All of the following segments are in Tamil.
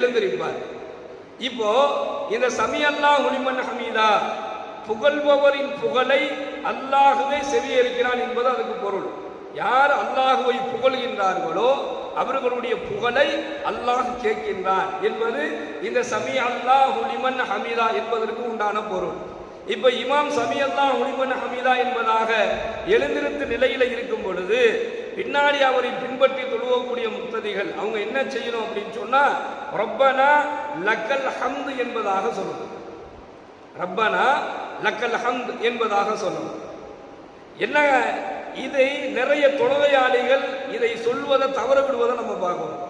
எழுந்திருப்பார். இப்போ இந்த சமிஅல்லாஹு லிமன் ஹமீதா புகழ்பவரின் புகழை அல்லாஹுவே செவியேற்கிறான் என்பது அதுக்கு பொருள். யார் அல்லாஹுவை புகழ்கின்றார்களோ அவர்களுடைய புகழை அல்லாஹ் கேட்கின்றான் என்பது இந்த சமிஅல்லாஹு லிமன் ஹமீதா என்பதற்கு உண்டான பொருள். இப்ப இமாம் சமிஅல்லாஹு லிமன் ஹமீதா என்பதாக எழுந்திருத்த நிலையில இருக்கும் பொழுது பின்னாடி அவரை பின்பற்றி தொழுவக்கூடிய முக்ததிகள் அவங்க என்ன செய்யணும் அப்படின்னு சொன்னா ரப்பனா லக்கல் ஹம்து என்பதாக சொல்லணும். ரப்பனா லக்கல் ஹம்து என்பதாக சொல்லணும். என்ன இதை நிறைய தொழுகையாளிகள் இதை சொல்வதை தவற விடுவதை நம்ம பார்க்கிறோம்.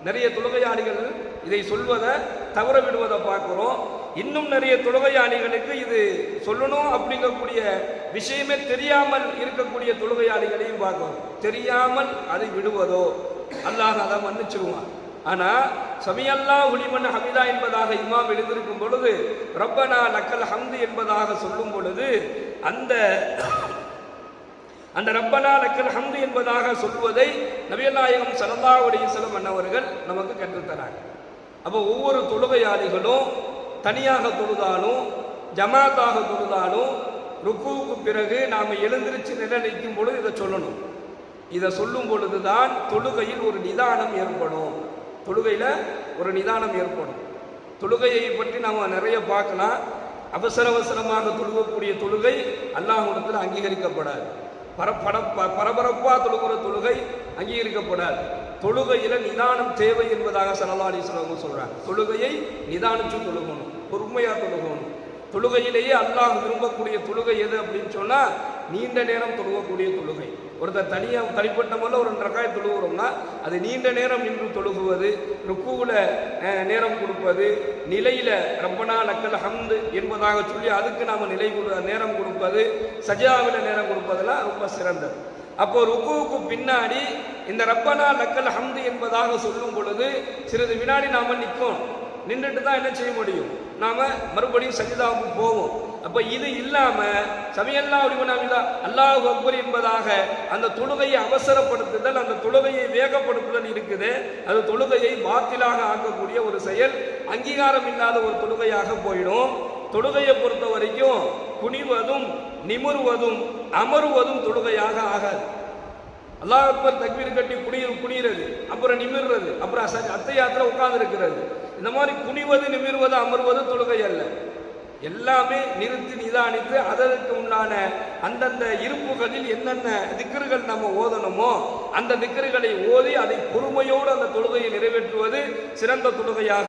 நிறைய தொழுகையாளிகள் இதை சொல்வதை தவற விடுவதை பார்க்கிறோம். இன்னும் நிறைய தொழுகையாளிகளுக்கு இது சொல்லணும் அப்படிங்கக்கூடிய விஷயமே தெரியாமல் இருக்கக்கூடிய தொழுகையாளிகளையும் பார்க்கிறோம். தெரியாமல் அதை விடுவதோ அல்லாஹ் அதை மன்னிச்சிருவான். ஆனா சமிஅல்லாஹு லிமன் ஹமீதா என்பதாக இமாம் எழுந்திருக்கும் பொழுது ரப்பனா லக்கல் ஹம்து என்பதாக சொல்லும் பொழுது அந்த ரப்பனா லக்கல் ஹம்து என்பதாக சொல்வதை நபிகள் நாயகம் ஸல்லல்லாஹு அலைஹி வஸல்லம் அன்னவர்கள் நமக்கு கற்றுத்தராங்க. அப்போ ஒவ்வொரு தொழுகையாளிகளும் தனியாக தொழுதாலும் ஜமாத்தாக தொழுதாலும் ருக்குவுக்கு பிறகு நாம் எழுந்திருச்சு நிலைக்கும் பொழுது இதை சொல்லணும். இதை சொல்லும் பொழுதுதான் தொழுகையில் ஒரு நிதானம் ஏற்படும். தொழுகையில் ஒரு நிதானம் ஏற்படும். தொழுகையை பற்றி நாம் நிறைய பார்க்கலாம். அவசர அவசரமாக தொழுகக்கூடிய தொழுகை அல்லாஹ்விடத்தில் அங்கீகரிக்கப்படாது. பரபரப்பா தொழுகிற தொழுகை அங்கீகரிக்கப்படாது. தொழுகையில நிதானம் தேவை என்பதாக ஸல்லல்லாஹு அலைஹி வஸல்லம் சொல்றாங்க. தொழுகையை நிதானிச்சு தொழுகணும், பொறுமையா தொழுகணும். தொழுகையிலேயே அல்லாஹ் விரும்பக்கூடிய தொழுகை எது அப்படின்னு சொன்னா நீண்ட நேரம் தொழுகக்கூடிய தொழுகை. ஒருத்தர் தனிப்பட்ட முறையில் ஒரு 2 ரக்காத் தொழுகிறோம்னா அது நீண்ட நேரம் நின்று தொழுகுவது, ருக்குவுல நேரம் கொடுப்பது, நிலையில ரப்பனா லக்கல் ஹம்து என்பதாக சொல்லி அதுக்கு நாம நேரம் கொடுப்பது, சஜாவில நேரம் கொடுப்பதெல்லாம் ரொம்ப சிறந்தது. அப்போ ருக்குவுக்கு பின்னாடி இந்த ரப்பனா லக்கல் ஹம்து என்பதாக சொல்லும் பொழுது சிறிது வினாடி நாம நிற்கும். நின்றுட்டு தான் என்ன செய்ய முடியும், நாம மறுபடியும் சஜிதாவுக்கு போவோம். அப்ப இது இல்லாம சமிஅல்லாஹு லிமன் ஹமீதா அல்லாஹு அக்பர் என்பதாக அந்த தொழுகையை அவசரப்படுத்துதல், அந்த தொழுகையை வேகப்படுத்துதல் இருக்குது. அது தொழுகையை பாத்திலாக ஆக்கக்கூடிய ஒரு செயல், அங்கீகாரம் இல்லாத ஒரு தொழுகையாக போயிடும். தொழுகையை பொறுத்த வரைக்கும் குனிவதும் நிமிர்வதும் அமருவதும் தொழுகையாக ஆகாது. அல்லாஹ் அக்பர் தக்பீர் கட்டி குனிகிறது, அப்புறம் நிமிர்றது, அப்புறம் அத்தையாத்துல உட்கார்ந்து இருக்கிறது. இந்த மாதிரி குனிவது நிமிர்வது அமர்வது தொழுகை அல்ல. எல்லாமே நிறுத்தி நிதானித்து அதற்கு உண்டான அந்தந்த இருப்புகளில் என்னென்ன திக்ருகள் நம்ம ஓதணுமோ அந்த திக்ருகளை ஓதி அதை பொறுமையோடு அந்த தொழுகையை நிறைவேற்றுவது சிறந்த தொழுகையாக